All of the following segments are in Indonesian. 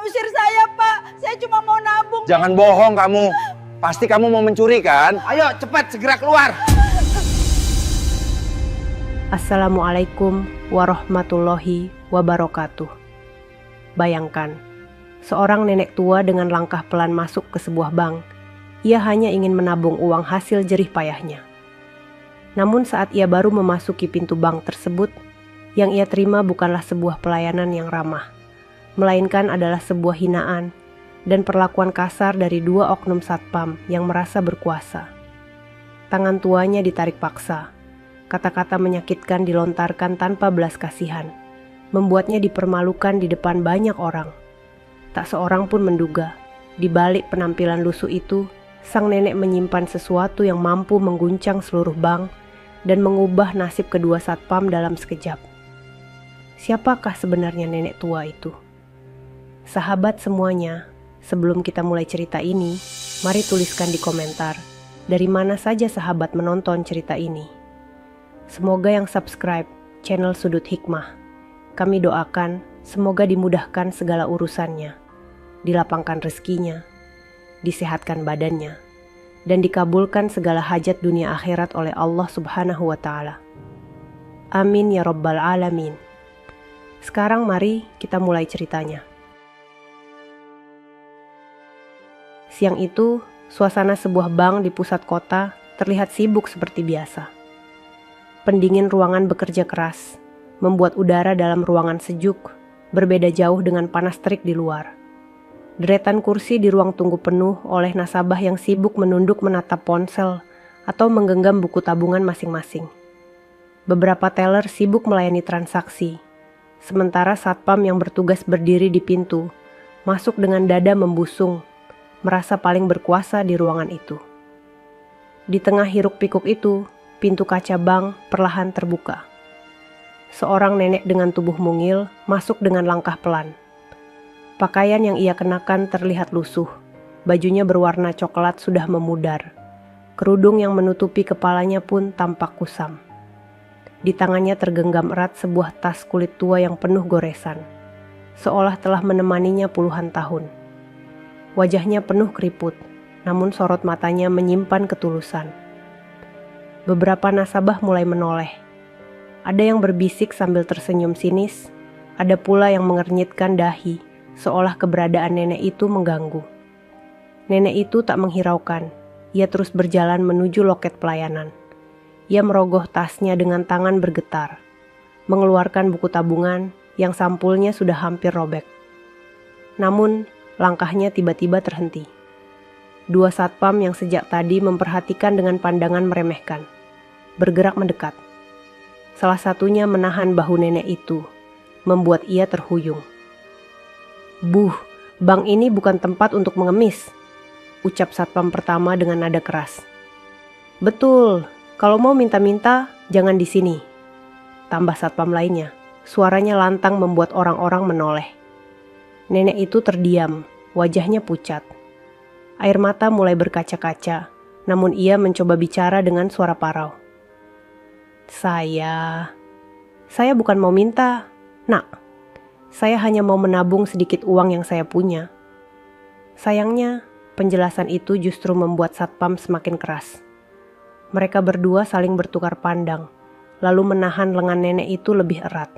usir saya, Pak. Saya cuma mau nabung. Jangan bohong kamu. Pasti kamu mau mencuri kan? Ayo cepat segera keluar. Assalamualaikum warahmatullahi wabarakatuh. Bayangkan, seorang nenek tua dengan langkah pelan masuk ke sebuah bank. Ia hanya ingin menabung uang hasil jerih payahnya. Namun saat ia baru memasuki pintu bank tersebut, yang ia terima bukanlah sebuah pelayanan yang ramah, melainkan adalah sebuah hinaan dan perlakuan kasar dari dua oknum satpam yang merasa berkuasa. Tangan tuanya ditarik paksa, kata-kata menyakitkan dilontarkan tanpa belas kasihan, membuatnya dipermalukan di depan banyak orang. Tak seorang pun menduga, di balik penampilan lusuh itu, sang nenek menyimpan sesuatu yang mampu mengguncang seluruh bank dan mengubah nasib kedua satpam dalam sekejap. Siapakah sebenarnya nenek tua itu? Sahabat semuanya, sebelum kita mulai cerita ini, mari tuliskan di komentar dari mana saja sahabat menonton cerita ini. Semoga yang subscribe channel Sudut Hikmah, kami doakan semoga dimudahkan segala urusannya, dilapangkan rezekinya, disehatkan badannya, dan dikabulkan segala hajat dunia akhirat oleh Allah Subhanahu wa Ta'ala. Amin ya Rabbal Alamin. Sekarang mari kita mulai ceritanya. Siang itu, suasana sebuah bank di pusat kota terlihat sibuk seperti biasa. Pendingin ruangan bekerja keras, membuat udara dalam ruangan sejuk, berbeda jauh dengan panas terik di luar. Deretan kursi di ruang tunggu penuh oleh nasabah yang sibuk menunduk menatap ponsel atau menggenggam buku tabungan masing-masing. Beberapa teller sibuk melayani transaksi, sementara satpam yang bertugas berdiri di pintu, masuk dengan dada membusung, merasa paling berkuasa di ruangan itu. Di tengah hiruk-pikuk itu, pintu kaca bank perlahan terbuka. Seorang nenek dengan tubuh mungil masuk dengan langkah pelan. Pakaian yang ia kenakan terlihat lusuh, bajunya berwarna coklat sudah memudar. Kerudung yang menutupi kepalanya pun tampak kusam. Di tangannya tergenggam erat sebuah tas kulit tua yang penuh goresan, seolah telah menemaninya puluhan tahun. Wajahnya penuh keriput, namun sorot matanya menyimpan ketulusan. Beberapa nasabah mulai menoleh. Ada yang berbisik sambil tersenyum sinis, ada pula yang mengernyitkan dahi, seolah keberadaan nenek itu mengganggu. Nenek itu tak menghiraukan, ia terus berjalan menuju loket pelayanan. Ia merogoh tasnya dengan tangan bergetar, mengeluarkan buku tabungan yang sampulnya sudah hampir robek. Namun, langkahnya tiba-tiba terhenti. Dua satpam yang sejak tadi memperhatikan dengan pandangan meremehkan, bergerak mendekat. Salah satunya menahan bahu nenek itu, membuat ia terhuyung. "Buh, bank ini bukan tempat untuk mengemis," ucap satpam pertama dengan nada keras. "Betul, kalau mau minta-minta, jangan di sini," tambah satpam lainnya. Suaranya lantang membuat orang-orang menoleh. Nenek itu terdiam, wajahnya pucat. Air mata mulai berkaca-kaca, namun ia mencoba bicara dengan suara parau. Saya bukan mau minta, Nak. Saya hanya mau menabung sedikit uang yang saya punya." Sayangnya, penjelasan itu justru membuat satpam semakin keras. Mereka berdua saling bertukar pandang, lalu menahan lengan nenek itu lebih erat.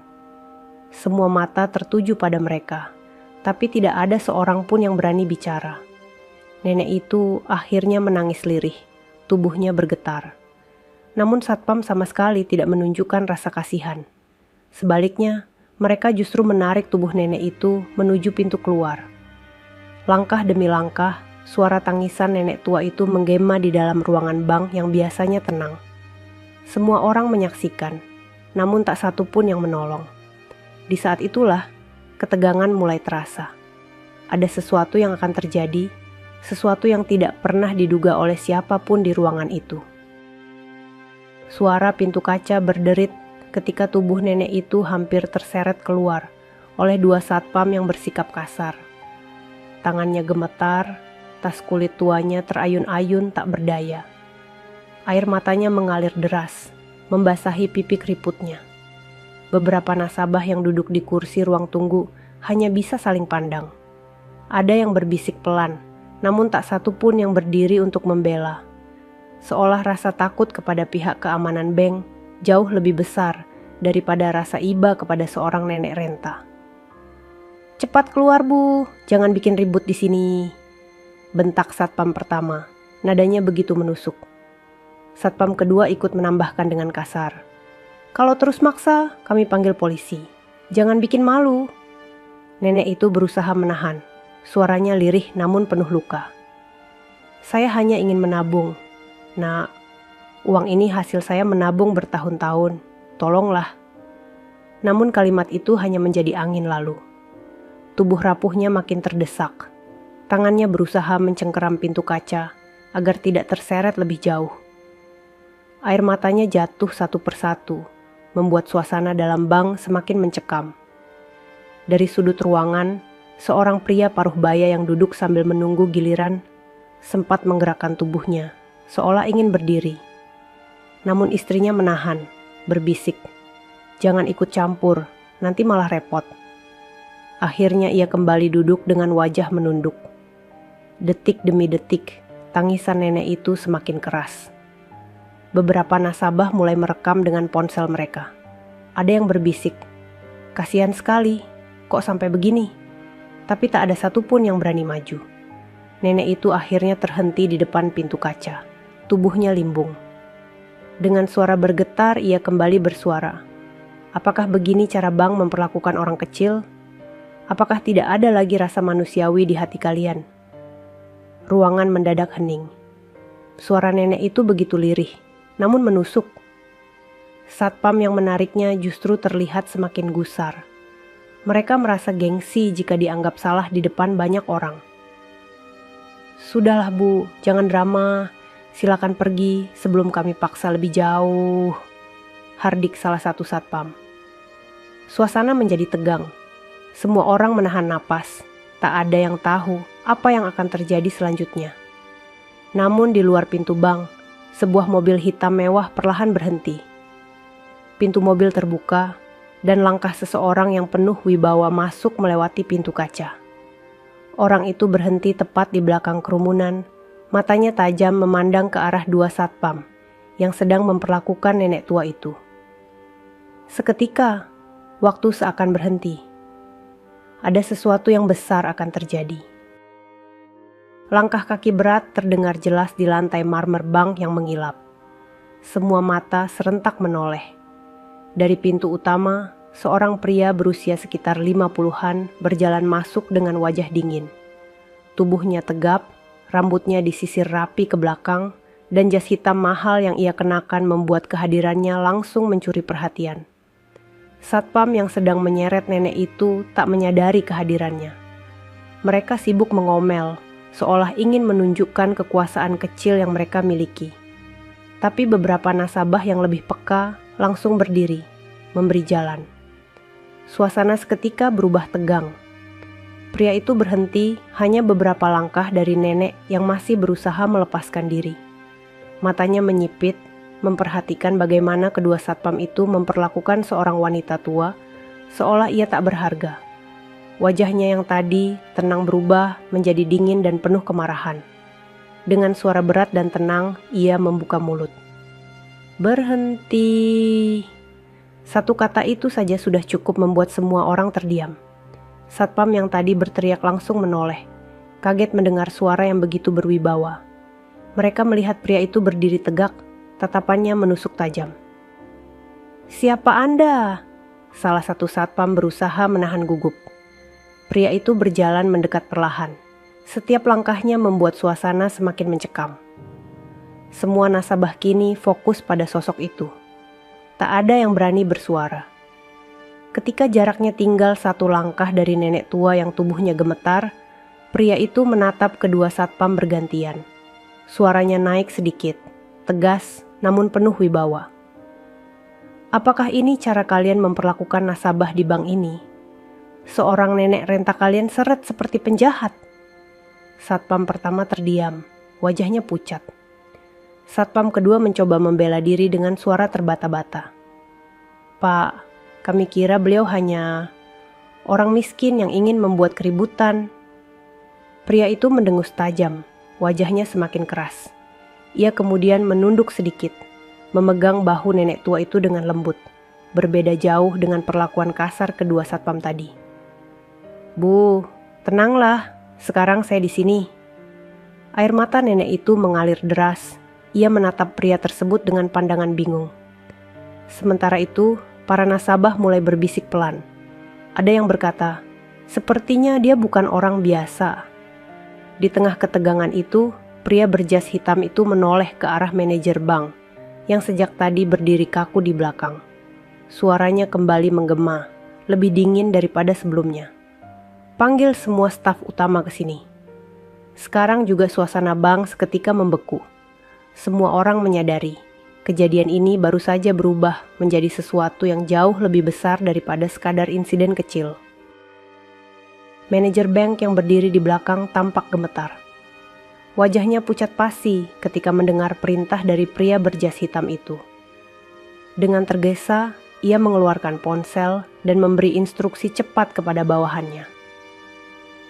Semua mata tertuju pada mereka, tapi tidak ada seorang pun yang berani bicara. Nenek itu akhirnya menangis lirih, tubuhnya bergetar. Namun satpam sama sekali tidak menunjukkan rasa kasihan. Sebaliknya, mereka justru menarik tubuh nenek itu menuju pintu keluar. Langkah demi langkah, suara tangisan nenek tua itu menggema di dalam ruangan bank yang biasanya tenang. Semua orang menyaksikan, namun tak satu pun yang menolong. Di saat itulah, ketegangan mulai terasa. Ada sesuatu yang akan terjadi, sesuatu yang tidak pernah diduga oleh siapapun di ruangan itu. Suara pintu kaca berderit ketika tubuh nenek itu hampir terseret keluar oleh dua satpam yang bersikap kasar. Tangannya gemetar, tas kulit tuanya terayun-ayun tak berdaya. Air matanya mengalir deras, membasahi pipi keriputnya. Beberapa nasabah yang duduk di kursi ruang tunggu hanya bisa saling pandang. Ada yang berbisik pelan, namun tak satu pun yang berdiri untuk membela. Seolah rasa takut kepada pihak keamanan bank jauh lebih besar daripada rasa iba kepada seorang nenek renta. "Cepat keluar, Bu, jangan bikin ribut di sini," bentak satpam pertama. Nadanya begitu menusuk. Satpam kedua ikut menambahkan dengan kasar, "Kalau terus maksa, kami panggil polisi. Jangan bikin malu." Nenek itu berusaha menahan. Suaranya lirih namun penuh luka. "Saya hanya ingin menabung. Nak, uang ini hasil saya menabung bertahun-tahun. Tolonglah." Namun kalimat itu hanya menjadi angin lalu. Tubuh rapuhnya makin terdesak. Tangannya berusaha mencengkeram pintu kaca agar tidak terseret lebih jauh. Air matanya jatuh satu persatu, membuat suasana dalam bank semakin mencekam. Dari sudut ruangan, seorang pria paruh baya yang duduk sambil menunggu giliran sempat menggerakkan tubuhnya, seolah ingin berdiri. Namun istrinya menahan, berbisik, "Jangan ikut campur, nanti malah repot." Akhirnya ia kembali duduk dengan wajah menunduk. Detik demi detik, tangisan nenek itu semakin keras. Beberapa nasabah mulai merekam dengan ponsel mereka. Ada yang berbisik, "Kasihan sekali, kok sampai begini?" Tapi tak ada satupun yang berani maju. Nenek itu akhirnya terhenti di depan pintu kaca. Tubuhnya limbung. Dengan suara bergetar ia kembali bersuara. "Apakah begini cara bank memperlakukan orang kecil? Apakah tidak ada lagi rasa manusiawi di hati kalian?" Ruangan mendadak hening. Suara nenek itu begitu lirih, namun menusuk. Satpam yang menariknya justru terlihat semakin gusar. Mereka merasa gengsi jika dianggap salah di depan banyak orang. "Sudahlah, Bu, jangan drama. Silakan pergi sebelum kami paksa lebih jauh," hardik salah satu satpam. Suasana menjadi tegang. Semua orang menahan napas. Tak ada yang tahu apa yang akan terjadi selanjutnya. Namun di luar pintu bank, sebuah mobil hitam mewah perlahan berhenti. Pintu mobil terbuka, dan langkah seseorang yang penuh wibawa masuk melewati pintu kaca. Orang itu berhenti tepat di belakang kerumunan, matanya tajam memandang ke arah dua satpam yang sedang memperlakukan nenek tua itu. Seketika, waktu seakan berhenti. Ada sesuatu yang besar akan terjadi. Langkah kaki berat terdengar jelas di lantai marmer bank yang mengilap. Semua mata serentak menoleh. Dari pintu utama, seorang pria berusia sekitar 50-an berjalan masuk dengan wajah dingin. Tubuhnya tegap, rambutnya disisir rapi ke belakang, dan jas hitam mahal yang ia kenakan membuat kehadirannya langsung mencuri perhatian. Satpam yang sedang menyeret nenek itu tak menyadari kehadirannya. Mereka sibuk mengomel, seolah ingin menunjukkan kekuasaan kecil yang mereka miliki. Tapi beberapa nasabah yang lebih peka langsung berdiri, memberi jalan. Suasana seketika berubah tegang. Pria itu berhenti hanya beberapa langkah dari nenek yang masih berusaha melepaskan diri. Matanya menyipit, memperhatikan bagaimana kedua satpam itu memperlakukan seorang wanita tua, seolah ia tak berharga. Wajahnya yang tadi tenang berubah menjadi dingin dan penuh kemarahan. Dengan suara berat dan tenang, ia membuka mulut. "Berhenti." Satu kata itu saja sudah cukup membuat semua orang terdiam. Satpam yang tadi berteriak langsung menoleh, kaget mendengar suara yang begitu berwibawa. Mereka melihat pria itu berdiri tegak, tatapannya menusuk tajam. "Siapa Anda?" Salah satu satpam berusaha menahan gugup. Pria itu berjalan mendekat perlahan. Setiap langkahnya membuat suasana semakin mencekam. Semua nasabah kini fokus pada sosok itu. Tak ada yang berani bersuara. Ketika jaraknya tinggal satu langkah dari nenek tua yang tubuhnya gemetar, pria itu menatap kedua satpam bergantian. Suaranya naik sedikit, tegas namun penuh wibawa. "Apakah ini cara kalian memperlakukan nasabah di bank ini? Seorang nenek renta kalian seret seperti penjahat." Satpam pertama terdiam, wajahnya pucat. Satpam kedua mencoba membela diri dengan suara terbata-bata. "Pak, kami kira beliau hanya orang miskin yang ingin membuat keributan." Pria itu mendengus tajam, wajahnya semakin keras. Ia kemudian menunduk sedikit, memegang bahu nenek tua itu dengan lembut, berbeda jauh dengan perlakuan kasar kedua satpam tadi. "Bu, tenanglah, sekarang saya di sini." Air mata nenek itu mengalir deras. Ia menatap pria tersebut dengan pandangan bingung. Sementara itu, para nasabah mulai berbisik pelan. Ada yang berkata, "Sepertinya dia bukan orang biasa." Di tengah ketegangan itu, pria berjas hitam itu menoleh ke arah manajer bank yang sejak tadi berdiri kaku di belakang. Suaranya kembali menggema, lebih dingin daripada sebelumnya. "Panggil semua staf utama ke sini." Sekarang juga suasana bank seketika membeku. Semua orang menyadari, kejadian ini baru saja berubah menjadi sesuatu yang jauh lebih besar daripada sekadar insiden kecil. Manajer bank yang berdiri di belakang tampak gemetar. Wajahnya pucat pasi ketika mendengar perintah dari pria berjas hitam itu. Dengan tergesa, ia mengeluarkan ponsel dan memberi instruksi cepat kepada bawahannya.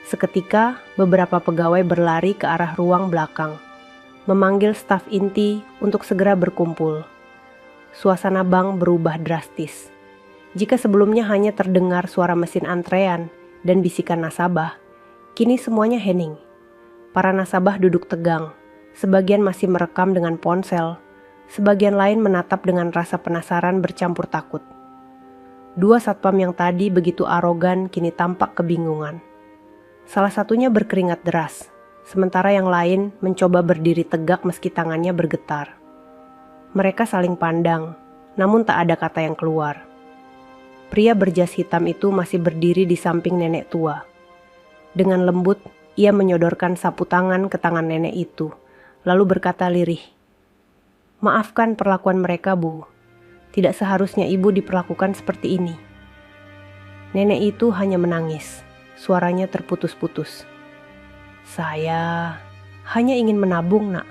Seketika, beberapa pegawai berlari ke arah ruang belakang, memanggil staf inti untuk segera berkumpul. Suasana bank berubah drastis. Jika sebelumnya hanya terdengar suara mesin antrean dan bisikan nasabah, kini semuanya hening. Para nasabah duduk tegang, sebagian masih merekam dengan ponsel, sebagian lain menatap dengan rasa penasaran bercampur takut. Dua satpam yang tadi begitu arogan kini tampak kebingungan. Salah satunya berkeringat deras, sementara yang lain mencoba berdiri tegak meski tangannya bergetar. Mereka saling pandang, namun tak ada kata yang keluar. Pria berjas hitam itu masih berdiri di samping nenek tua. Dengan lembut, ia menyodorkan sapu tangan ke tangan nenek itu, lalu berkata lirih, "Maafkan perlakuan mereka, Bu. Tidak seharusnya ibu diperlakukan seperti ini." Nenek itu hanya menangis. Suaranya terputus-putus. "Saya hanya ingin menabung, Nak.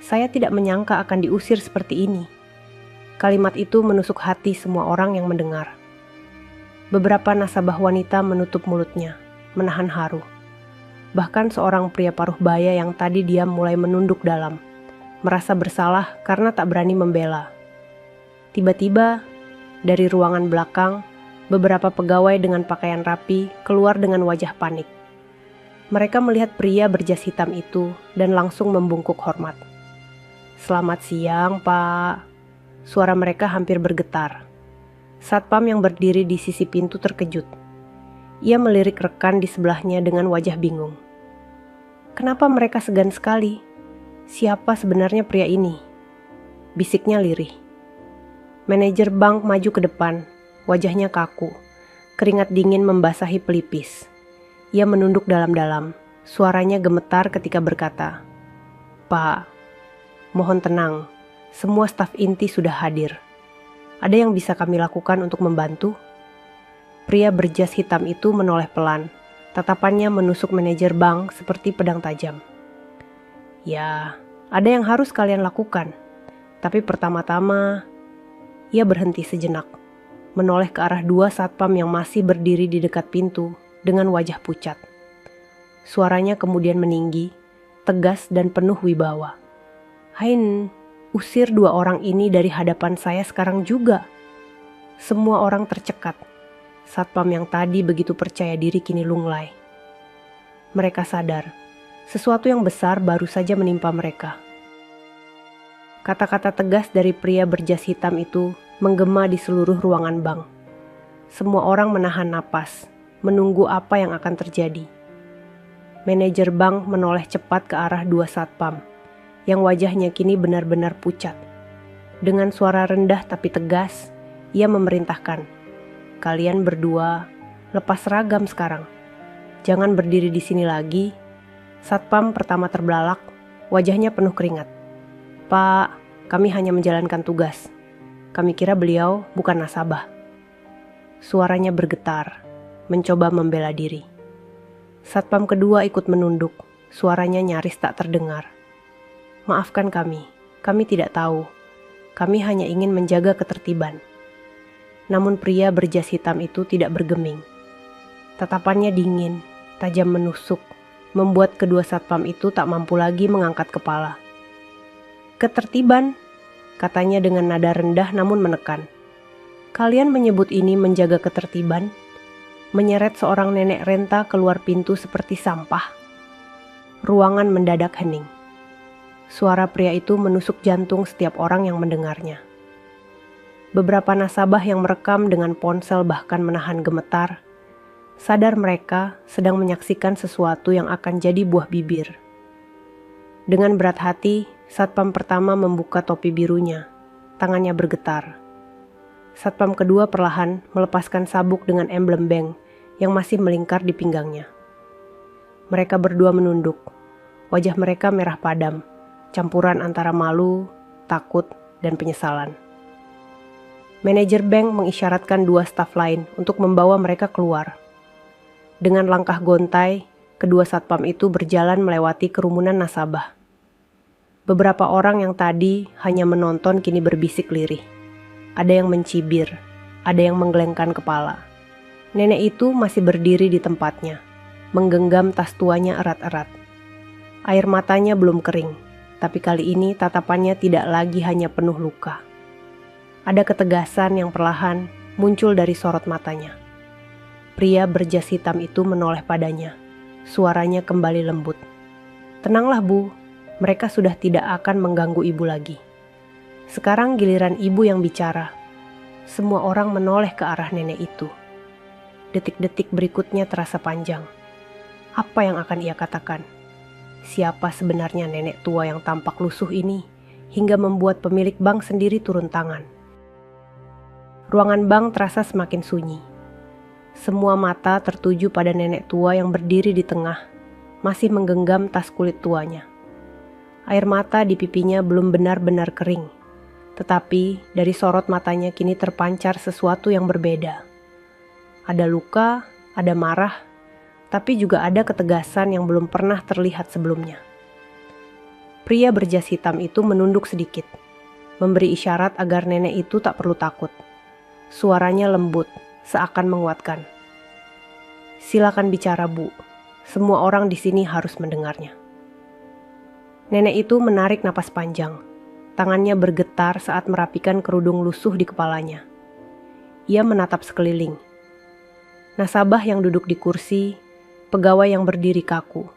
Saya tidak menyangka akan diusir seperti ini." Kalimat itu menusuk hati semua orang yang mendengar. Beberapa nasabah wanita menutup mulutnya, menahan haru. Bahkan seorang pria paruh baya yang tadi diam mulai menunduk dalam, merasa bersalah karena tak berani membela. Tiba-tiba, dari ruangan belakang, beberapa pegawai dengan pakaian rapi keluar dengan wajah panik. Mereka melihat pria berjas hitam itu dan langsung membungkuk hormat. "Selamat siang, Pak." Suara mereka hampir bergetar. Satpam yang berdiri di sisi pintu terkejut. Ia melirik rekan di sebelahnya dengan wajah bingung. Kenapa mereka segan sekali? Siapa sebenarnya pria ini? Bisiknya lirih. Manajer bank maju ke depan. Wajahnya kaku, keringat dingin membasahi pelipis. Ia menunduk dalam-dalam, suaranya gemetar ketika berkata, "Pak, mohon tenang, semua staf inti sudah hadir. Ada yang bisa kami lakukan untuk membantu?" Pria berjas hitam itu menoleh pelan, tatapannya menusuk manajer bank seperti pedang tajam. "Ya, ada yang harus kalian lakukan, tapi pertama-tama..." Ia berhenti sejenak, menoleh ke arah dua satpam yang masih berdiri di dekat pintu dengan wajah pucat. Suaranya kemudian meninggi, tegas dan penuh wibawa. "Hain, usir dua orang ini dari hadapan saya sekarang juga." Semua orang tercekat. Satpam yang tadi begitu percaya diri kini lunglai. Mereka sadar, sesuatu yang besar baru saja menimpa mereka. Kata-kata tegas dari pria berjas hitam itu menggema di seluruh ruangan bank. Semua orang menahan napas, menunggu apa yang akan terjadi. Manajer bank menoleh cepat ke arah dua satpam, yang wajahnya kini benar-benar pucat. Dengan suara rendah tapi tegas, ia memerintahkan, "Kalian berdua, lepas seragam sekarang. Jangan berdiri di sini lagi." Satpam pertama terbelalak, wajahnya penuh keringat. "Pak, kami hanya menjalankan tugas. Kami kira beliau bukan nasabah." Suaranya bergetar, mencoba membela diri. Satpam kedua ikut menunduk, suaranya nyaris tak terdengar. "Maafkan kami tidak tahu. Kami hanya ingin menjaga ketertiban." Namun pria berjas hitam itu tidak bergeming. Tatapannya dingin, tajam menusuk, membuat kedua satpam itu tak mampu lagi mengangkat kepala. "Ketertiban," katanya dengan nada rendah namun menekan. "Kalian menyebut ini menjaga ketertiban?" Menyeret seorang nenek renta keluar pintu seperti sampah. Ruangan mendadak hening. Suara pria itu menusuk jantung setiap orang yang mendengarnya. Beberapa nasabah yang merekam dengan ponsel bahkan menahan gemetar. Sadar mereka sedang menyaksikan sesuatu yang akan jadi buah bibir. Dengan berat hati, satpam pertama membuka topi birunya. Tangannya bergetar. Satpam kedua perlahan melepaskan sabuk dengan emblem bank yang masih melingkar di pinggangnya. Mereka berdua menunduk. Wajah mereka merah padam, campuran antara malu, takut, dan penyesalan. Manajer bank mengisyaratkan dua staf lain untuk membawa mereka keluar. Dengan langkah gontai, kedua satpam itu berjalan melewati kerumunan nasabah. Beberapa orang yang tadi hanya menonton kini berbisik lirih. Ada yang mencibir, ada yang menggelengkan kepala. Nenek itu masih berdiri di tempatnya, menggenggam tas tuanya erat-erat. Air matanya belum kering, tapi kali ini tatapannya tidak lagi hanya penuh luka. Ada ketegasan yang perlahan muncul dari sorot matanya. Pria berjas hitam itu menoleh padanya. Suaranya kembali lembut. "Tenanglah, Bu. Mereka sudah tidak akan mengganggu Ibu lagi." Sekarang giliran Ibu yang bicara. Semua orang menoleh ke arah nenek itu. Detik-detik berikutnya terasa panjang. Apa yang akan ia katakan? Siapa sebenarnya nenek tua yang tampak lusuh ini hingga membuat pemilik bank sendiri turun tangan? Ruangan bank terasa semakin sunyi. Semua mata tertuju pada nenek tua yang berdiri di tengah, masih menggenggam tas kulit tuanya. Air mata di pipinya belum benar-benar kering, tetapi dari sorot matanya kini terpancar sesuatu yang berbeda. Ada luka, ada marah, tapi juga ada ketegasan yang belum pernah terlihat sebelumnya. Pria berjas hitam itu menunduk sedikit, memberi isyarat agar nenek itu tak perlu takut. Suaranya lembut, seakan menguatkan. "Silakan bicara, Bu. Semua orang di sini harus mendengarnya." Nenek itu menarik napas panjang. Tangannya bergetar saat merapikan kerudung lusuh di kepalanya. Ia menatap sekeliling. Nasabah yang duduk di kursi, pegawai yang berdiri kaku,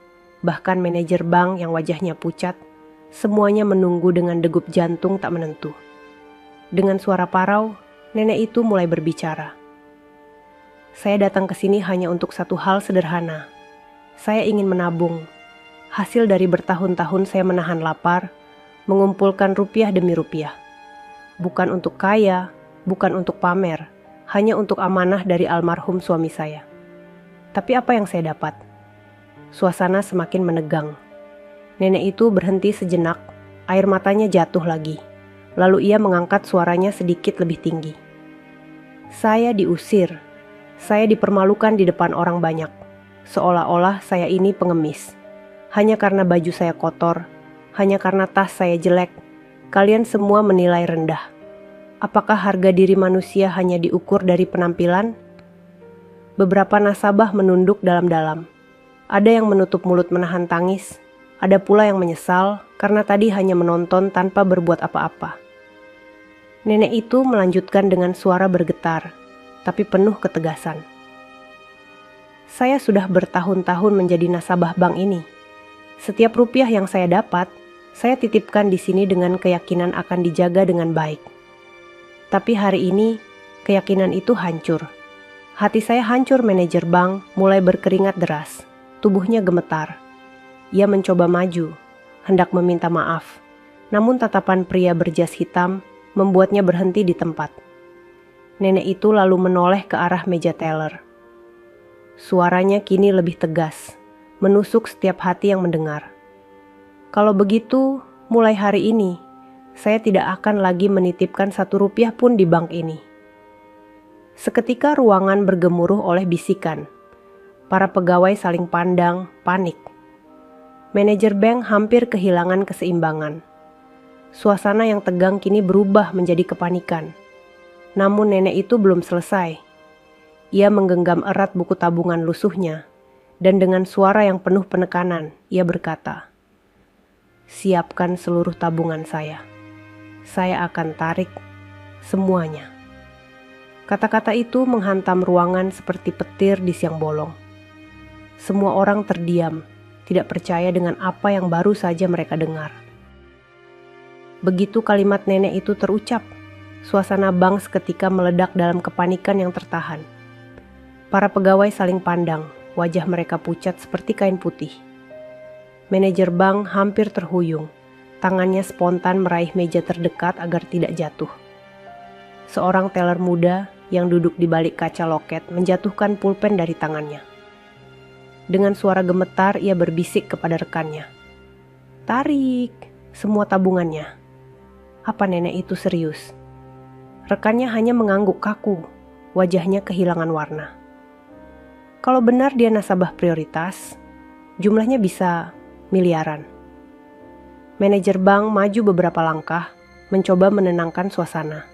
bahkan manajer bank yang wajahnya pucat, semuanya menunggu dengan degup jantung tak menentu. Dengan suara parau, nenek itu mulai berbicara. "Saya datang ke sini hanya untuk satu hal sederhana. Saya ingin menabung. Hasil dari bertahun-tahun saya menahan lapar, mengumpulkan rupiah demi rupiah. Bukan untuk kaya, bukan untuk pamer, hanya untuk amanah dari almarhum suami saya. Tapi apa yang saya dapat?" Suasana semakin menegang. Nenek itu berhenti sejenak, air matanya jatuh lagi. Lalu ia mengangkat suaranya sedikit lebih tinggi. "Saya diusir. Saya dipermalukan di depan orang banyak. Seolah-olah saya ini pengemis. Hanya karena baju saya kotor, hanya karena tas saya jelek, kalian semua menilai rendah. Apakah harga diri manusia hanya diukur dari penampilan?" Beberapa nasabah menunduk dalam-dalam. Ada yang menutup mulut menahan tangis, ada pula yang menyesal karena tadi hanya menonton tanpa berbuat apa-apa. Nenek itu melanjutkan dengan suara bergetar, tapi penuh ketegasan. "Saya sudah bertahun-tahun menjadi nasabah bank ini. Setiap rupiah yang saya dapat, saya titipkan di sini dengan keyakinan akan dijaga dengan baik. Tapi hari ini, keyakinan itu hancur. Hati saya hancur." Manajer bank mulai berkeringat deras. Tubuhnya gemetar. Ia mencoba maju, hendak meminta maaf. Namun tatapan pria berjas hitam membuatnya berhenti di tempat. Nenek itu lalu menoleh ke arah meja teller. Suaranya kini lebih tegas, menusuk setiap hati yang mendengar. "Kalau begitu, mulai hari ini, saya tidak akan lagi menitipkan 1 rupiah pun di bank ini." Seketika ruangan bergemuruh oleh bisikan. Para pegawai saling pandang, panik. Manajer bank hampir kehilangan keseimbangan. Suasana yang tegang kini berubah menjadi kepanikan. Namun nenek itu belum selesai. Ia menggenggam erat buku tabungan lusuhnya. dan dengan suara yang penuh penekanan, ia berkata, "Siapkan seluruh tabungan saya. Saya akan tarik semuanya." Kata-kata itu menghantam ruangan seperti petir di siang bolong. Semua orang terdiam, tidak percaya dengan apa yang baru saja mereka dengar. Begitu kalimat nenek itu terucap, suasana bank seketika meledak dalam kepanikan yang tertahan. Para pegawai saling pandang, wajah mereka pucat seperti kain putih. Manajer bank hampir terhuyung, tangannya spontan meraih meja terdekat agar tidak jatuh. Seorang teller muda yang duduk di balik kaca loket menjatuhkan pulpen dari tangannya. Dengan suara gemetar ia berbisik kepada rekannya, "Tarik semua tabungannya." Apa nenek itu serius? Rekannya hanya mengangguk kaku, wajahnya kehilangan warna. Kalau benar dia nasabah prioritas, jumlahnya bisa miliaran. Manajer bank maju beberapa langkah, mencoba menenangkan suasana.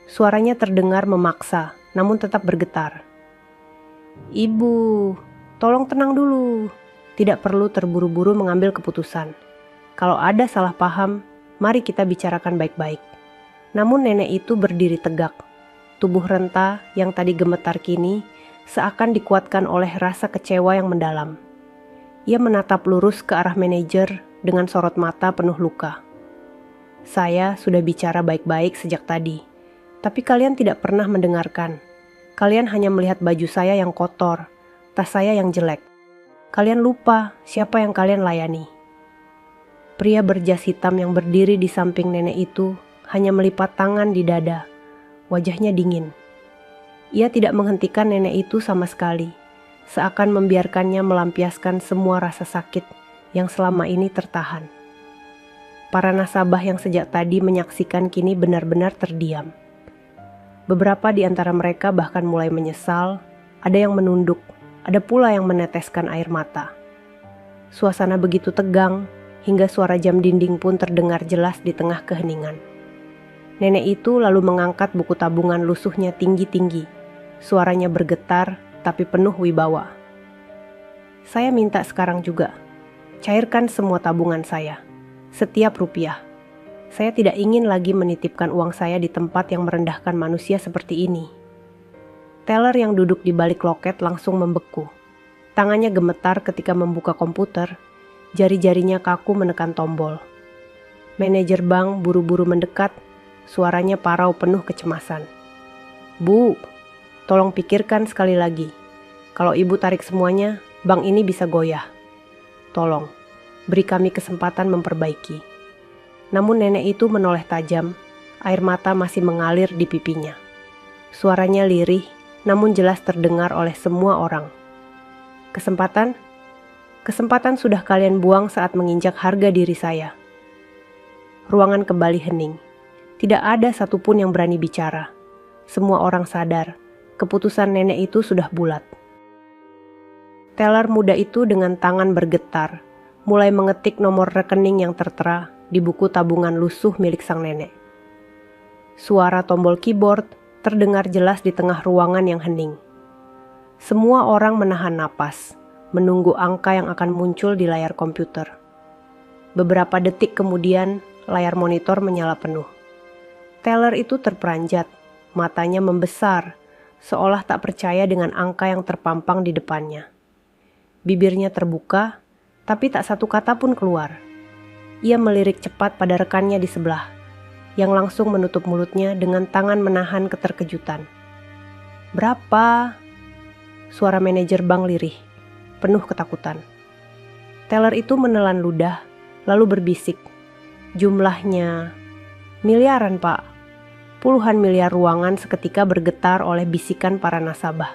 Suaranya terdengar memaksa, namun tetap bergetar. "Ibu, tolong tenang dulu. Tidak perlu terburu-buru mengambil keputusan. Kalau ada salah paham, mari kita bicarakan baik-baik." Namun nenek itu berdiri tegak. Tubuh renta yang tadi gemetar kini seakan dikuatkan oleh rasa kecewa yang mendalam. Ia menatap lurus ke arah manajer dengan sorot mata penuh luka. "Saya sudah bicara baik-baik sejak tadi, tapi kalian tidak pernah mendengarkan. Kalian hanya melihat baju saya yang kotor, tas saya yang jelek. Kalian lupa siapa yang kalian layani." Pria berjas hitam yang berdiri di samping nenek itu hanya melipat tangan di dada. Wajahnya dingin. Ia tidak menghentikan nenek itu sama sekali, seakan membiarkannya melampiaskan semua rasa sakit yang selama ini tertahan. Para nasabah yang sejak tadi menyaksikan kini benar-benar terdiam. Beberapa di antara mereka bahkan mulai menyesal, ada yang menunduk, ada pula yang meneteskan air mata. Suasana begitu tegang, hingga suara jam dinding pun terdengar jelas di tengah keheningan. Nenek itu lalu mengangkat buku tabungan lusuhnya tinggi-tinggi. Suaranya bergetar, tapi penuh wibawa. "Saya minta sekarang juga, cairkan semua tabungan saya, setiap rupiah. Saya tidak ingin lagi menitipkan uang saya di tempat yang merendahkan manusia seperti ini." Teller yang duduk di balik loket langsung membeku. Tangannya gemetar ketika membuka komputer, jari-jarinya kaku menekan tombol. Manajer bank buru-buru mendekat, suaranya parau penuh kecemasan. "Bu, tolong pikirkan sekali lagi. Kalau ibu tarik semuanya, bank ini bisa goyah. Tolong, beri kami kesempatan memperbaiki." Namun nenek itu menoleh tajam, air mata masih mengalir di pipinya. Suaranya lirih, namun jelas terdengar oleh semua orang. Kesempatan sudah kalian buang saat menginjak harga diri saya." Ruangan kembali hening. Tidak ada satupun yang berani bicara. Semua orang sadar, keputusan nenek itu sudah bulat. Teller muda itu dengan tangan bergetar, mulai mengetik nomor rekening yang tertera di buku tabungan lusuh milik sang nenek. Suara tombol keyboard terdengar jelas di tengah ruangan yang hening. Semua orang menahan napas, menunggu angka yang akan muncul di layar komputer. Beberapa detik kemudian, layar monitor menyala penuh. Teller itu terperanjat, matanya membesar, seolah tak percaya dengan angka yang terpampang di depannya. Bibirnya terbuka, tapi tak satu kata pun keluar. Ia melirik cepat pada rekannya di sebelah, yang langsung menutup mulutnya dengan tangan menahan keterkejutan. "Berapa?" Suara manajer bank lirih, penuh ketakutan. Teller itu menelan ludah, lalu berbisik, "Jumlahnya miliaran, Pak." Puluhan miliar. Ruangan seketika bergetar oleh bisikan para nasabah.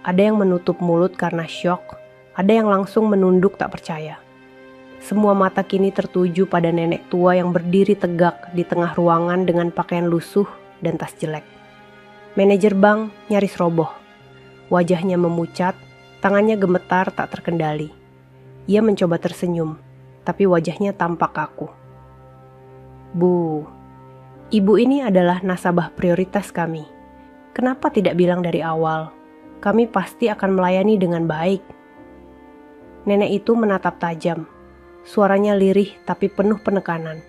Ada yang menutup mulut karena syok, ada yang langsung menunduk tak percaya. Semua mata kini tertuju pada nenek tua yang berdiri tegak di tengah ruangan dengan pakaian lusuh dan tas jelek. Manajer bank nyaris roboh. Wajahnya memucat, tangannya gemetar tak terkendali. Ia mencoba tersenyum, tapi wajahnya tampak kaku. "Bu, ibu ini adalah nasabah prioritas kami. Kenapa tidak bilang dari awal? Kami pasti akan melayani dengan baik." Nenek itu menatap tajam. Suaranya lirih tapi penuh penekanan.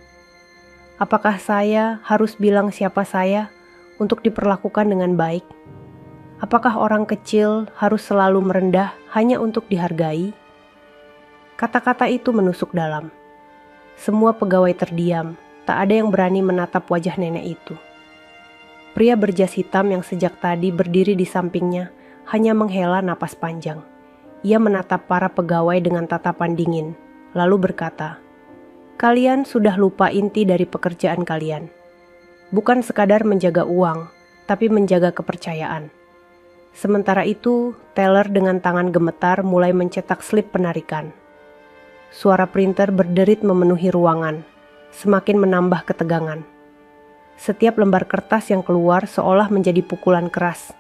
Apakah saya harus bilang siapa saya untuk diperlakukan dengan baik? Apakah orang kecil harus selalu merendah hanya untuk dihargai? Kata-kata itu menusuk dalam. Semua pegawai terdiam, tak ada yang berani menatap wajah nenek itu. Pria berjas hitam yang sejak tadi berdiri di sampingnya hanya menghela napas panjang. Ia menatap para pegawai dengan tatapan dingin, lalu berkata, "Kalian sudah lupa inti dari pekerjaan kalian. Bukan sekadar menjaga uang, tapi menjaga kepercayaan." Sementara itu, teller dengan tangan gemetar mulai mencetak slip penarikan. Suara printer berderit memenuhi ruangan, semakin menambah ketegangan. Setiap lembar kertas yang keluar seolah menjadi pukulan keras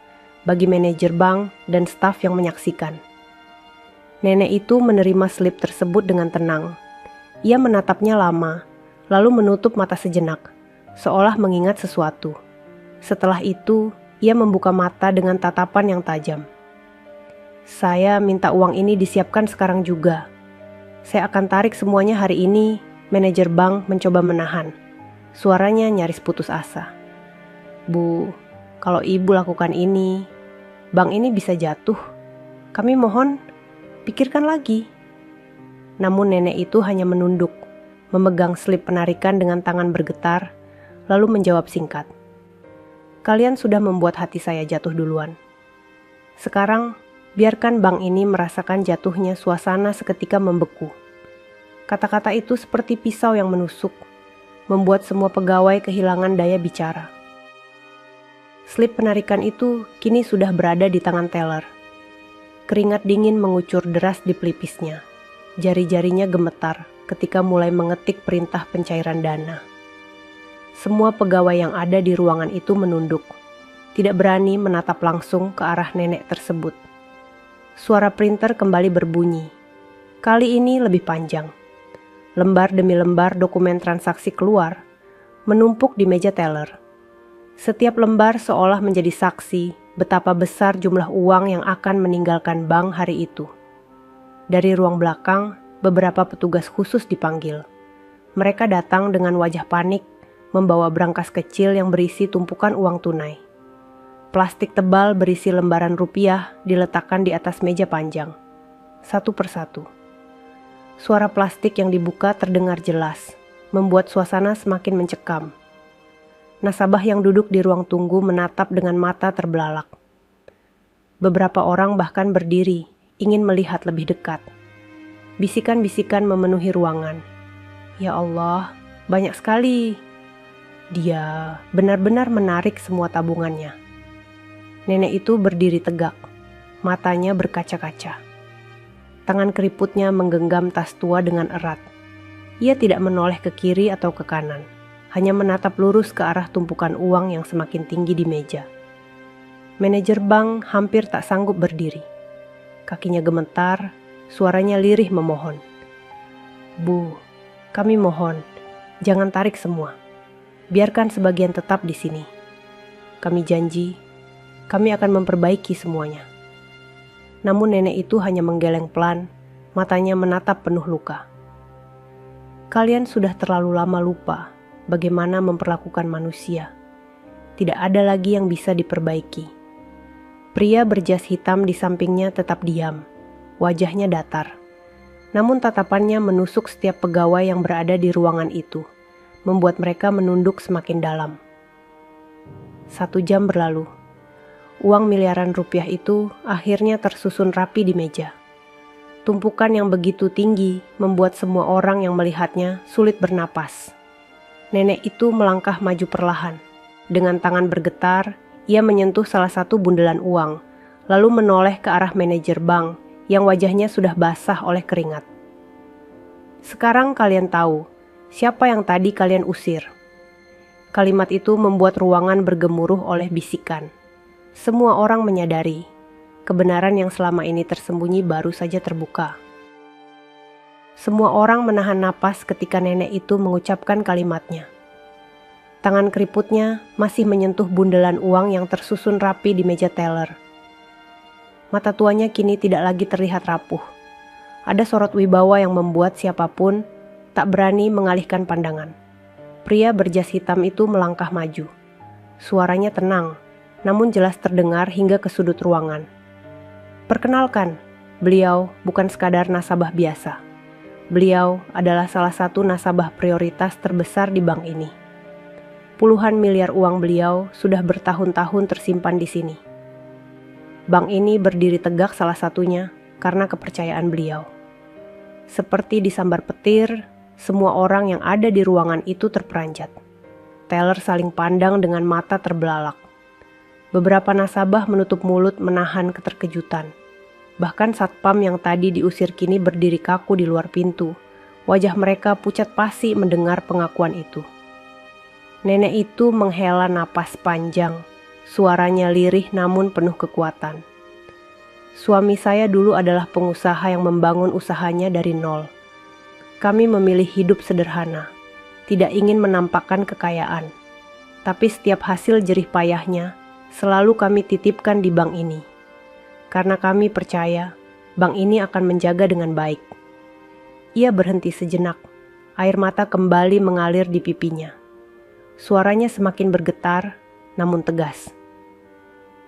bagi manajer bank dan staf yang menyaksikan. Nenek itu menerima slip tersebut dengan tenang. Ia menatapnya lama, lalu menutup mata sejenak, seolah mengingat sesuatu. Setelah itu, ia membuka mata dengan tatapan yang tajam. "Saya minta uang ini disiapkan sekarang juga. Saya akan tarik semuanya hari ini," manajer bank mencoba menahan. Suaranya nyaris putus asa. "Bu, kalau ibu lakukan ini, bank ini bisa jatuh. Kami mohon, pikirkan lagi." Namun nenek itu hanya menunduk, memegang slip penarikan dengan tangan bergetar, lalu menjawab singkat, "Kalian sudah membuat hati saya jatuh duluan. Sekarang, biarkan bank ini merasakan jatuhnya suasana seketika membeku." Kata-kata itu seperti pisau yang menusuk, membuat semua pegawai kehilangan daya bicara. Slip penarikan itu kini sudah berada di tangan teller. Keringat dingin mengucur deras di pelipisnya. Jari-jarinya gemetar ketika mulai mengetik perintah pencairan dana. Semua pegawai yang ada di ruangan itu menunduk, tidak berani menatap langsung ke arah nenek tersebut. Suara printer kembali berbunyi. Kali ini lebih panjang. Lembar demi lembar dokumen transaksi keluar, menumpuk di meja teller. Setiap lembar seolah menjadi saksi betapa besar jumlah uang yang akan meninggalkan bank hari itu. Dari ruang belakang, beberapa petugas khusus dipanggil. Mereka datang dengan wajah panik, membawa brankas kecil yang berisi tumpukan uang tunai. Plastik tebal berisi lembaran rupiah diletakkan di atas meja panjang, satu persatu. Suara plastik yang dibuka terdengar jelas, membuat suasana semakin mencekam. Nasabah yang duduk di ruang tunggu menatap dengan mata terbelalak. Beberapa orang bahkan berdiri, ingin melihat lebih dekat. Bisikan-bisikan memenuhi ruangan. "Ya Allah, banyak sekali. Dia benar-benar menarik semua tabungannya." Nenek itu berdiri tegak, matanya berkaca-kaca. Tangan keriputnya menggenggam tas tua dengan erat. Ia tidak menoleh ke kiri atau ke kanan, hanya menatap lurus ke arah tumpukan uang yang semakin tinggi di meja. Manajer bank hampir tak sanggup berdiri. Kakinya gemetar, suaranya lirih memohon. "Bu, kami mohon, jangan tarik semua. Biarkan sebagian tetap di sini. Kami janji, kami akan memperbaiki semuanya." Namun nenek itu hanya menggeleng pelan, matanya menatap penuh luka. "Kalian sudah terlalu lama lupa bagaimana memperlakukan manusia. Tidak ada lagi yang bisa diperbaiki." Pria berjas hitam di sampingnya tetap diam, wajahnya datar. Namun tatapannya menusuk setiap pegawai yang berada di ruangan itu, membuat mereka menunduk semakin dalam. 1 jam berlalu. Uang miliaran rupiah itu akhirnya tersusun rapi di meja. Tumpukan yang begitu tinggi membuat semua orang yang melihatnya sulit bernapas. Nenek itu melangkah maju perlahan. Dengan tangan bergetar, ia menyentuh salah satu bundelan uang, lalu menoleh ke arah manajer bank yang wajahnya sudah basah oleh keringat. "Sekarang kalian tahu siapa yang tadi kalian usir." Kalimat itu membuat ruangan bergemuruh oleh bisikan. Semua orang menyadari kebenaran yang selama ini tersembunyi baru saja terbuka. Semua orang menahan napas ketika nenek itu mengucapkan kalimatnya. Tangan keriputnya masih menyentuh bundelan uang yang tersusun rapi di meja teller. Mata tuanya kini tidak lagi terlihat rapuh. Ada sorot wibawa yang membuat siapapun tak berani mengalihkan pandangan. Pria berjas hitam itu melangkah maju. Suaranya tenang, namun jelas terdengar hingga ke sudut ruangan. Perkenalkan, beliau bukan sekadar nasabah biasa. Beliau adalah salah satu nasabah prioritas terbesar di bank ini. Puluhan miliar uang beliau sudah bertahun-tahun tersimpan di sini. Bank ini berdiri tegak salah satunya karena kepercayaan beliau. Seperti disambar petir, semua orang yang ada di ruangan itu terperanjat. Teller saling pandang dengan mata terbelalak. Beberapa nasabah menutup mulut menahan keterkejutan. Bahkan satpam yang tadi diusir kini berdiri kaku di luar pintu. Wajah mereka pucat pasi mendengar pengakuan itu. Nenek itu menghela napas panjang. Suaranya lirih namun penuh kekuatan. Suami saya dulu adalah pengusaha yang membangun usahanya dari nol. Kami memilih hidup sederhana, tidak ingin menampakkan kekayaan. Tapi setiap hasil jerih payahnya selalu kami titipkan di bank ini. Karena kami percaya bank ini akan menjaga dengan baik. Ia berhenti sejenak, air mata kembali mengalir di pipinya. Suaranya semakin bergetar, namun tegas.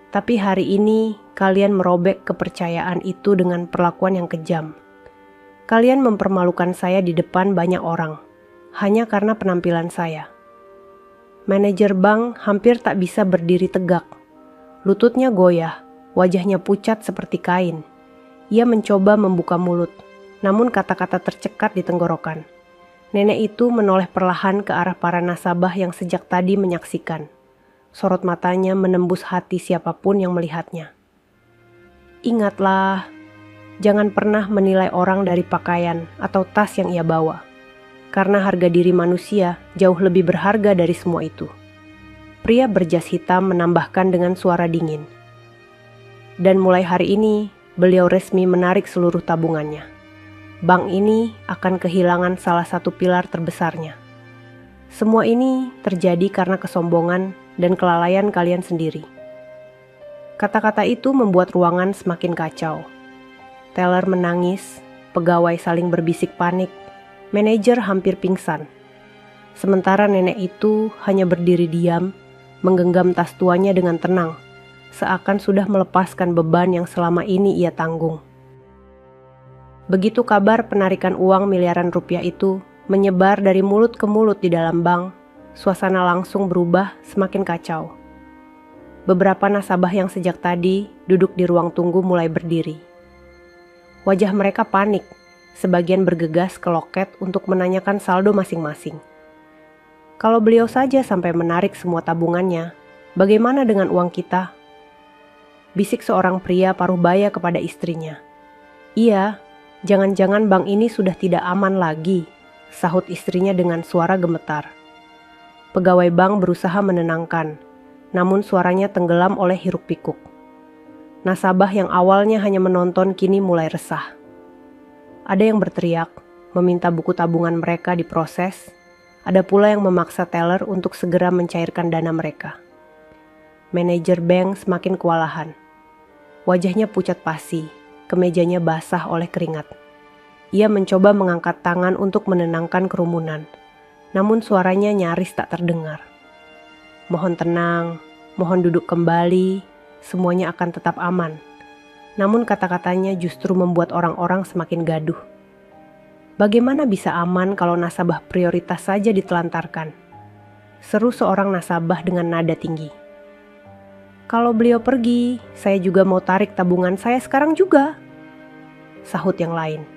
Tapi hari ini kalian merobek kepercayaan itu dengan perlakuan yang kejam. Kalian mempermalukan saya di depan banyak orang, hanya karena penampilan saya. Manajer bank hampir tak bisa berdiri tegak. Lututnya goyah, wajahnya pucat seperti kain. Ia mencoba membuka mulut, namun kata-kata tercekat di tenggorokan. Nenek itu menoleh perlahan ke arah para nasabah yang sejak tadi menyaksikan. Sorot matanya menembus hati siapapun yang melihatnya. Ingatlah, jangan pernah menilai orang dari pakaian atau tas yang ia bawa. Karena harga diri manusia jauh lebih berharga dari semua itu. Pria berjas hitam menambahkan dengan suara dingin. Dan mulai hari ini, beliau resmi menarik seluruh tabungannya. Bank ini akan kehilangan salah satu pilar terbesarnya. Semua ini terjadi karena kesombongan dan kelalaian kalian sendiri. Kata-kata itu membuat ruangan semakin kacau. Teller menangis, pegawai saling berbisik panik, manajer hampir pingsan. Sementara nenek itu hanya berdiri diam, menggenggam tas tuanya dengan tenang, seakan sudah melepaskan beban yang selama ini ia tanggung. Begitu kabar penarikan uang miliaran rupiah itu menyebar dari mulut ke mulut di dalam bank, suasana langsung berubah semakin kacau. Beberapa nasabah yang sejak tadi duduk di ruang tunggu mulai berdiri. Wajah mereka panik, sebagian bergegas ke loket untuk menanyakan saldo masing-masing. Kalau beliau saja sampai menarik semua tabungannya, bagaimana dengan uang kita? Bisik seorang pria paruh baya kepada istrinya. Iya, jangan-jangan bank ini sudah tidak aman lagi, sahut istrinya dengan suara gemetar. Pegawai bank berusaha menenangkan, namun suaranya tenggelam oleh hiruk-pikuk. Nasabah yang awalnya hanya menonton kini mulai resah. Ada yang berteriak, meminta buku tabungan mereka diproses. Ada pula yang memaksa teller untuk segera mencairkan dana mereka. Manajer bank semakin kewalahan. Wajahnya pucat pasi, kemejanya basah oleh keringat. Ia mencoba mengangkat tangan untuk menenangkan kerumunan. Namun suaranya nyaris tak terdengar. Mohon tenang, mohon duduk kembali, semuanya akan tetap aman. Namun kata-katanya justru membuat orang-orang semakin gaduh. Bagaimana bisa aman kalau nasabah prioritas saja ditelantarkan? Seru seorang nasabah dengan nada tinggi. Kalau beliau pergi, saya juga mau tarik tabungan saya sekarang juga, sahut yang lain.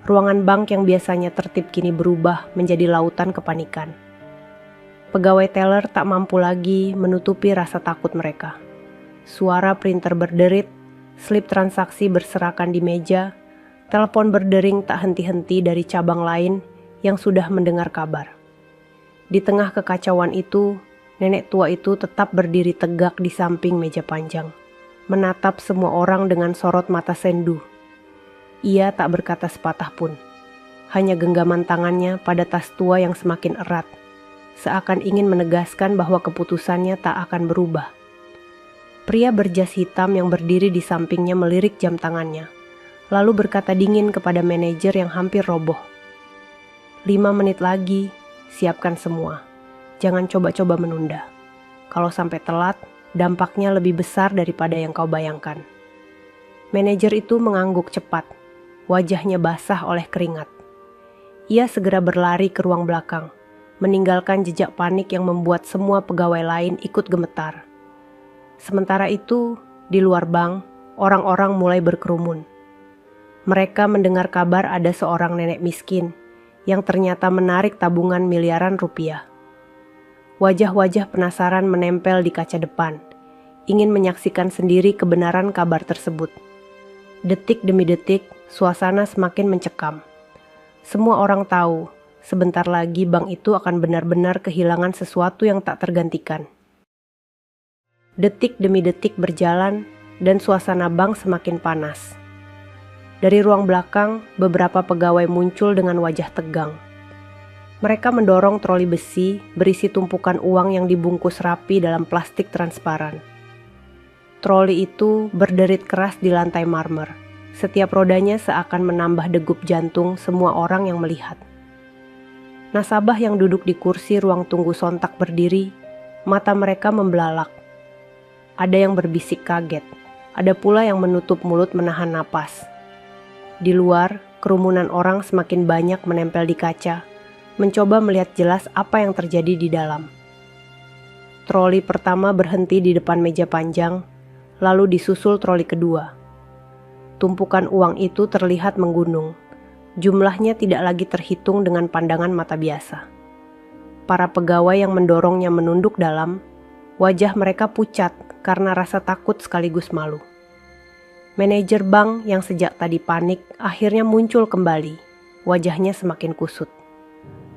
Ruangan bank yang biasanya tertib kini berubah menjadi lautan kepanikan. Pegawai teller tak mampu lagi menutupi rasa takut mereka. Suara printer berderit, slip transaksi berserakan di meja, telepon berdering tak henti-henti dari cabang lain yang sudah mendengar kabar. Di tengah kekacauan itu, nenek tua itu tetap berdiri tegak di samping meja panjang, menatap semua orang dengan sorot mata sendu. Ia tak berkata sepatah pun, hanya genggaman tangannya pada tas tua yang semakin erat, seakan ingin menegaskan bahwa keputusannya tak akan berubah. Pria berjas hitam yang berdiri di sampingnya melirik jam tangannya, lalu berkata dingin kepada manajer yang hampir roboh. 5 menit lagi, siapkan semua. Jangan coba-coba menunda. Kalau sampai telat, dampaknya lebih besar daripada yang kau bayangkan. Manajer itu mengangguk cepat, wajahnya basah oleh keringat. Ia segera berlari ke ruang belakang, meninggalkan jejak panik yang membuat semua pegawai lain ikut gemetar. Sementara itu, di luar bank, orang-orang mulai berkerumun. Mereka mendengar kabar ada seorang nenek miskin yang ternyata menarik tabungan miliaran rupiah. Wajah-wajah penasaran menempel di kaca depan, ingin menyaksikan sendiri kebenaran kabar tersebut. Detik demi detik, suasana semakin mencekam. Semua orang tahu, sebentar lagi bank itu akan benar-benar kehilangan sesuatu yang tak tergantikan. Detik demi detik berjalan, dan suasana bank semakin panas. Dari ruang belakang, beberapa pegawai muncul dengan wajah tegang. Mereka mendorong troli besi berisi tumpukan uang yang dibungkus rapi dalam plastik transparan. Troli itu berderit keras di lantai marmer. Setiap rodanya seakan menambah degup jantung semua orang yang melihat. Nasabah yang duduk di kursi ruang tunggu sontak berdiri, mata mereka membelalak. Ada yang berbisik kaget, ada pula yang menutup mulut menahan napas. Di luar, kerumunan orang semakin banyak menempel di kaca, mencoba melihat jelas apa yang terjadi di dalam. Troli pertama berhenti di depan meja panjang, lalu disusul troli kedua. Tumpukan uang itu terlihat menggunung. Jumlahnya tidak lagi terhitung dengan pandangan mata biasa. Para pegawai yang mendorongnya menunduk dalam, wajah mereka pucat karena rasa takut sekaligus malu. Manajer bank yang sejak tadi panik akhirnya muncul kembali. Wajahnya semakin kusut.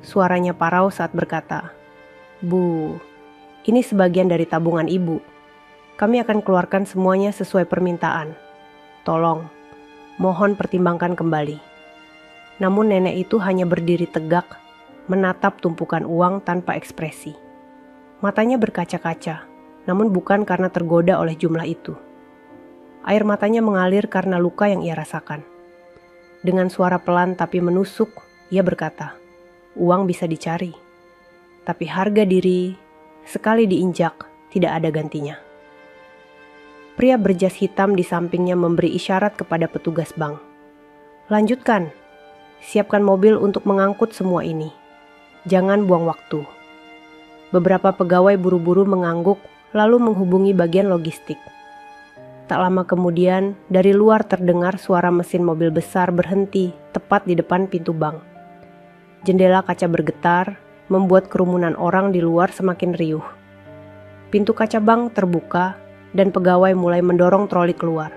Suaranya parau saat berkata, "Bu, ini sebagian dari tabungan Ibu. Kami akan keluarkan semuanya sesuai permintaan. Tolong, mohon pertimbangkan kembali." Namun nenek itu hanya berdiri tegak, menatap tumpukan uang tanpa ekspresi. Matanya berkaca-kaca, namun bukan karena tergoda oleh jumlah itu. Air matanya mengalir karena luka yang ia rasakan. Dengan suara pelan tapi menusuk, ia berkata, "Uang bisa dicari, tapi harga diri sekali diinjak tidak ada gantinya." Pria berjas hitam di sampingnya memberi isyarat kepada petugas bank. "Lanjutkan, siapkan mobil untuk mengangkut semua ini. Jangan buang waktu." Beberapa pegawai buru-buru mengangguk lalu menghubungi bagian logistik. Tak lama kemudian, dari luar terdengar suara mesin mobil besar berhenti tepat di depan pintu bank. Jendela kaca bergetar, membuat kerumunan orang di luar semakin riuh. Pintu kaca bank terbuka, dan pegawai mulai mendorong troli keluar.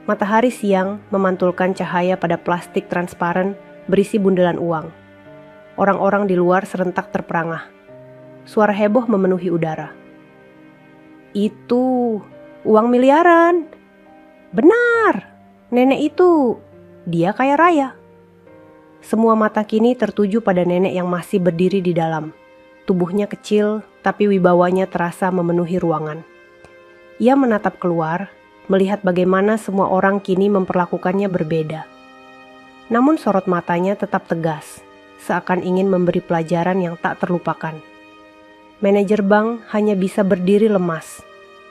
Matahari siang memantulkan cahaya pada plastik transparan berisi bundelan uang. Orang-orang di luar serentak terperangah. Suara heboh memenuhi udara. "Itu uang miliaran. Benar, nenek itu, dia kaya raya." Semua mata kini tertuju pada nenek yang masih berdiri di dalam. Tubuhnya kecil, tapi wibawanya terasa memenuhi ruangan. Ia menatap keluar, melihat bagaimana semua orang kini memperlakukannya berbeda. Namun sorot matanya tetap tegas, seakan ingin memberi pelajaran yang tak terlupakan. Manajer bank hanya bisa berdiri lemas.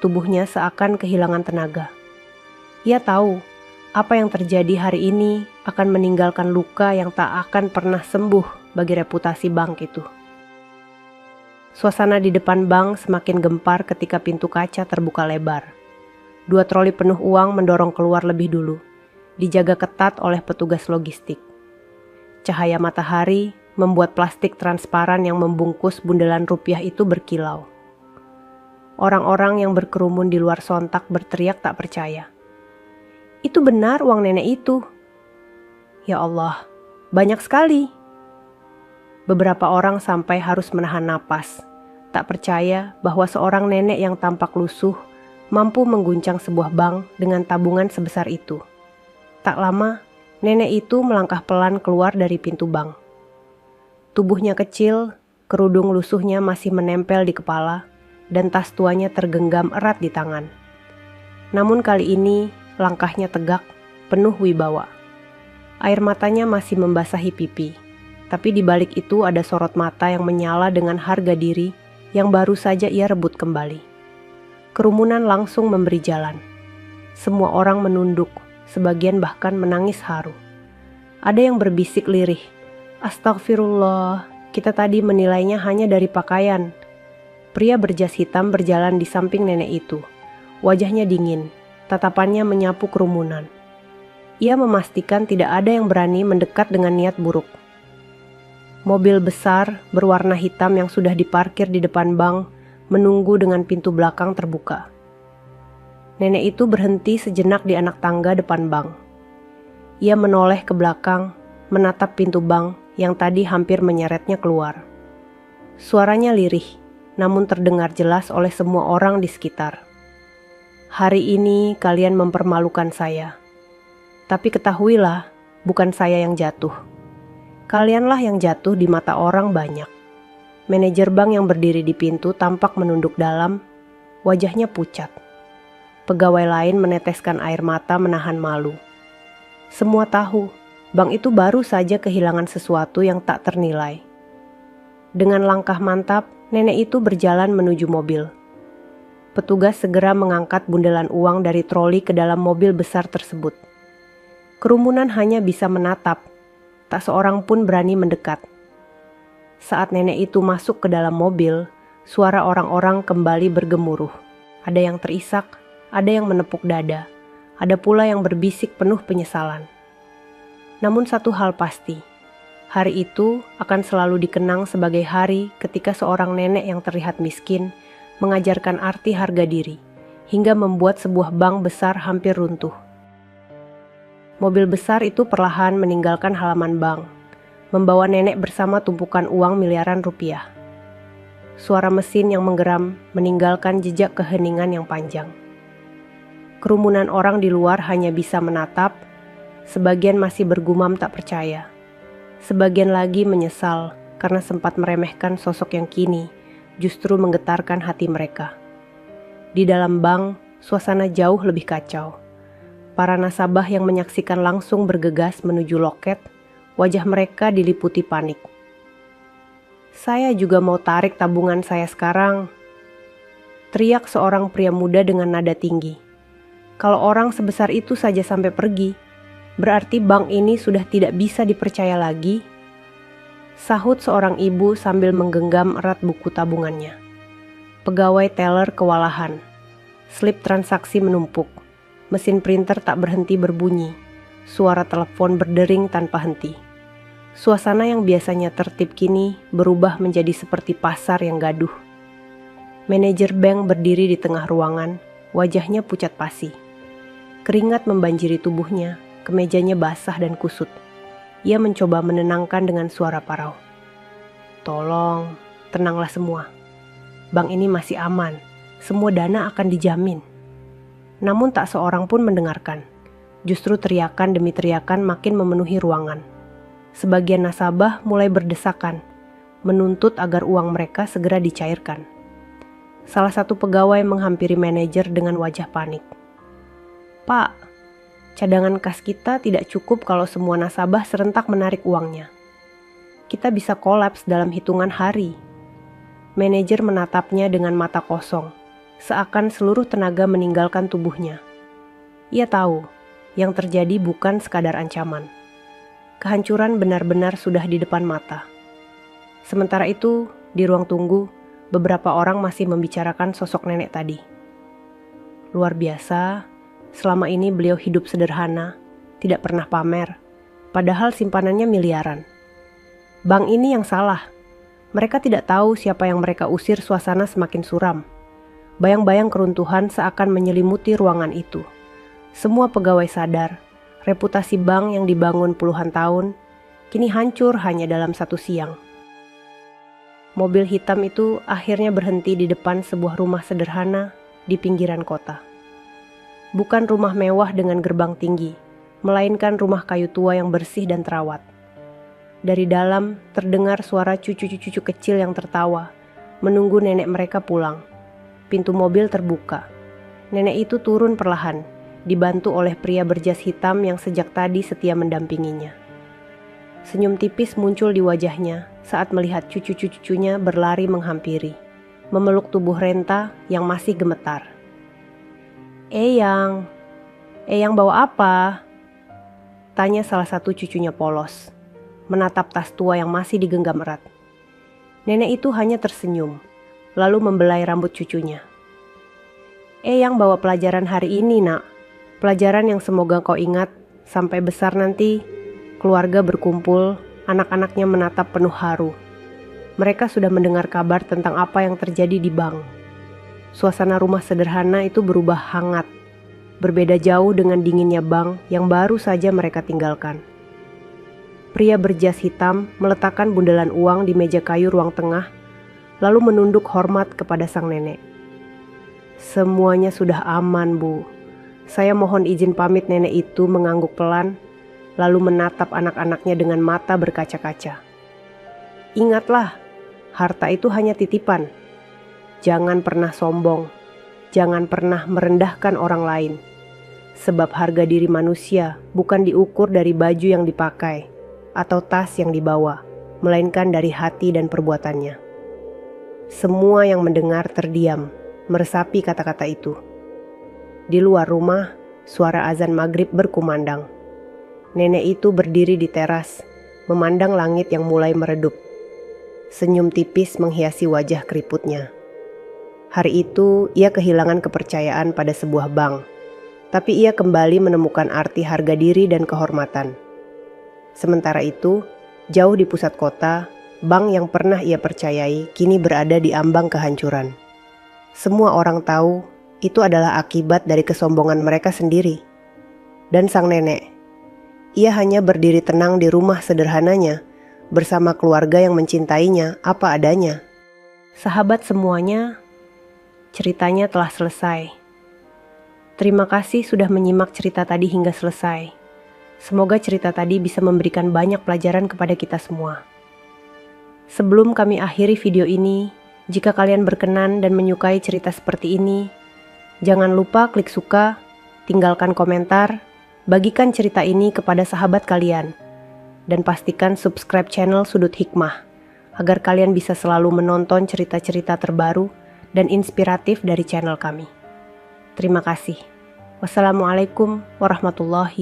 Tubuhnya seakan kehilangan tenaga. Ia tahu apa yang terjadi hari ini akan meninggalkan luka yang tak akan pernah sembuh bagi reputasi bank itu. Suasana di depan bank semakin gempar ketika pintu kaca terbuka lebar. 2 troli penuh uang mendorong keluar lebih dulu, dijaga ketat oleh petugas logistik. Cahaya matahari membuat plastik transparan yang membungkus bundelan rupiah itu berkilau. Orang-orang yang berkerumun di luar sontak berteriak tak percaya. "Itu benar uang nenek itu." "Ya Allah, banyak sekali." Beberapa orang sampai harus menahan napas, tak percaya bahwa seorang nenek yang tampak lusuh mampu mengguncang sebuah bank dengan tabungan sebesar itu. Tak lama, nenek itu melangkah pelan keluar dari pintu bank. Tubuhnya kecil, kerudung lusuhnya masih menempel di kepala, dan tas tuanya tergenggam erat di tangan. Namun kali ini langkahnya tegak, penuh wibawa. Air matanya masih membasahi pipi, tapi di balik itu ada sorot mata yang menyala dengan harga diri yang baru saja ia rebut kembali. Kerumunan langsung memberi jalan. Semua orang menunduk, sebagian bahkan menangis haru. Ada yang berbisik lirih, "Astagfirullah, kita tadi menilainya hanya dari pakaian." Pria berjas hitam berjalan di samping nenek itu. Wajahnya dingin, tatapannya menyapu kerumunan. Ia memastikan tidak ada yang berani mendekat dengan niat buruk. Mobil besar berwarna hitam yang sudah diparkir di depan bank menunggu dengan pintu belakang terbuka. Nenek itu berhenti sejenak di anak tangga depan bank. Ia menoleh ke belakang, menatap pintu bank yang tadi hampir menyeretnya keluar. Suaranya lirih, namun terdengar jelas oleh semua orang di sekitar. "Hari ini kalian mempermalukan saya. Tapi ketahuilah, bukan saya yang jatuh. Kalianlah yang jatuh di mata orang banyak." Manajer bank yang berdiri di pintu tampak menunduk dalam, wajahnya pucat. Pegawai lain meneteskan air mata menahan malu. Semua tahu, bank itu baru saja kehilangan sesuatu yang tak ternilai. Dengan langkah mantap, nenek itu berjalan menuju mobil. Petugas segera mengangkat bundelan uang dari troli ke dalam mobil besar tersebut. Kerumunan hanya bisa menatap, tak seorang pun berani mendekat. Saat nenek itu masuk ke dalam mobil, suara orang-orang kembali bergemuruh. Ada yang terisak, ada yang menepuk dada, ada pula yang berbisik penuh penyesalan. Namun satu hal pasti, hari itu akan selalu dikenang sebagai hari ketika seorang nenek yang terlihat miskin mengajarkan arti harga diri, hingga membuat sebuah bank besar hampir runtuh. Mobil besar itu perlahan meninggalkan halaman bank, membawa nenek bersama tumpukan uang miliaran rupiah. Suara mesin yang menggeram meninggalkan jejak keheningan yang panjang. Kerumunan orang di luar hanya bisa menatap, sebagian masih bergumam tak percaya. Sebagian lagi menyesal karena sempat meremehkan sosok yang kini justru menggetarkan hati mereka. Di dalam bank, suasana jauh lebih kacau. Para nasabah yang menyaksikan langsung bergegas menuju loket, wajah mereka diliputi panik. "Saya juga mau tarik tabungan saya sekarang," teriak seorang pria muda dengan nada tinggi. "Kalau orang sebesar itu saja sampai pergi, berarti bank ini sudah tidak bisa dipercaya lagi," sahut seorang ibu sambil menggenggam erat buku tabungannya. Pegawai teller kewalahan. Slip transaksi menumpuk. Mesin printer tak berhenti berbunyi. Suara telepon berdering tanpa henti. Suasana yang biasanya tertib kini berubah menjadi seperti pasar yang gaduh. Manajer bank berdiri di tengah ruangan, wajahnya pucat pasi. Keringat membanjiri tubuhnya, kemejanya basah dan kusut. Ia mencoba menenangkan dengan suara parau. "Tolong, tenanglah semua. Bank ini masih aman, semua dana akan dijamin." Namun tak seorang pun mendengarkan. Justru teriakan demi teriakan makin memenuhi ruangan. Sebagian nasabah mulai berdesakan, menuntut agar uang mereka segera dicairkan. Salah satu pegawai menghampiri manajer dengan wajah panik. "Pak, cadangan kas kita tidak cukup kalau semua nasabah serentak menarik uangnya. Kita bisa kolaps dalam hitungan hari." Manajer menatapnya dengan mata kosong, seakan seluruh tenaga meninggalkan tubuhnya. Ia tahu, yang terjadi bukan sekadar ancaman. Kehancuran benar-benar sudah di depan mata. Sementara itu, di ruang tunggu, beberapa orang masih membicarakan sosok nenek tadi. Luar biasa, selama ini beliau hidup sederhana, tidak pernah pamer, padahal simpanannya miliaran. Bank ini yang salah. Mereka tidak tahu siapa yang mereka usir. Suasana semakin suram. Bayang-bayang keruntuhan seakan menyelimuti ruangan itu. Semua pegawai sadar, reputasi bank yang dibangun puluhan tahun, kini hancur hanya dalam satu siang. Mobil hitam itu akhirnya berhenti di depan sebuah rumah sederhana di pinggiran kota. Bukan rumah mewah dengan gerbang tinggi, melainkan rumah kayu tua yang bersih dan terawat. Dari dalam terdengar suara cucu-cucu kecil yang tertawa, menunggu nenek mereka pulang. Pintu mobil terbuka. Nenek itu turun perlahan. dibantu oleh pria berjas hitam yang sejak tadi setia mendampinginya. Senyum tipis muncul di wajahnya saat melihat cucu-cucunya berlari menghampiri, memeluk tubuh Renta yang masih gemetar. Eyang bawa apa? Tanya salah satu cucunya polos, menatap tas tua yang masih digenggam erat. Nenek itu hanya tersenyum, lalu membelai rambut cucunya. Eyang bawa pelajaran hari ini, nak. Pelajaran yang semoga kau ingat sampai besar nanti. Keluarga berkumpul, anak-anaknya menatap penuh haru. Mereka sudah mendengar kabar tentang apa yang terjadi di bank. Suasana rumah sederhana itu berubah hangat, berbeda jauh dengan dinginnya bank yang baru saja mereka tinggalkan. Pria berjas hitam meletakkan bundalan uang di meja kayu ruang tengah, lalu menunduk hormat kepada sang nenek. Semuanya sudah aman, Bu. Saya mohon izin pamit. Nenek itu mengangguk pelan, lalu menatap anak-anaknya dengan mata berkaca-kaca. Ingatlah, harta itu hanya titipan. Jangan pernah sombong, jangan pernah merendahkan orang lain. Sebab harga diri manusia bukan diukur dari baju yang dipakai atau tas yang dibawa, melainkan dari hati dan perbuatannya. Semua yang mendengar terdiam, meresapi kata-kata itu. Di luar rumah, suara azan maghrib berkumandang. Nenek itu berdiri di teras, memandang langit yang mulai meredup. Senyum tipis menghiasi wajah keriputnya. Hari itu ia kehilangan kepercayaan pada sebuah bank, tapi ia kembali menemukan arti harga diri dan kehormatan. Sementara itu, jauh di pusat kota, bank yang pernah ia percayai kini berada di ambang kehancuran. Semua orang tahu itu adalah akibat dari kesombongan mereka sendiri. Dan sang nenek, ia hanya berdiri tenang di rumah sederhananya bersama keluarga yang mencintainya apa adanya. Sahabat semuanya, ceritanya telah selesai. Terima kasih sudah menyimak cerita tadi hingga selesai. Semoga cerita tadi bisa memberikan banyak pelajaran kepada kita semua. Sebelum kami akhiri video ini, jika kalian berkenan dan menyukai cerita seperti ini, jangan lupa klik suka, tinggalkan komentar, bagikan cerita ini kepada sahabat kalian, dan pastikan subscribe channel Sudut Hikmah agar kalian bisa selalu menonton cerita-cerita terbaru dan inspiratif dari channel kami. Terima kasih. Wassalamualaikum warahmatullahi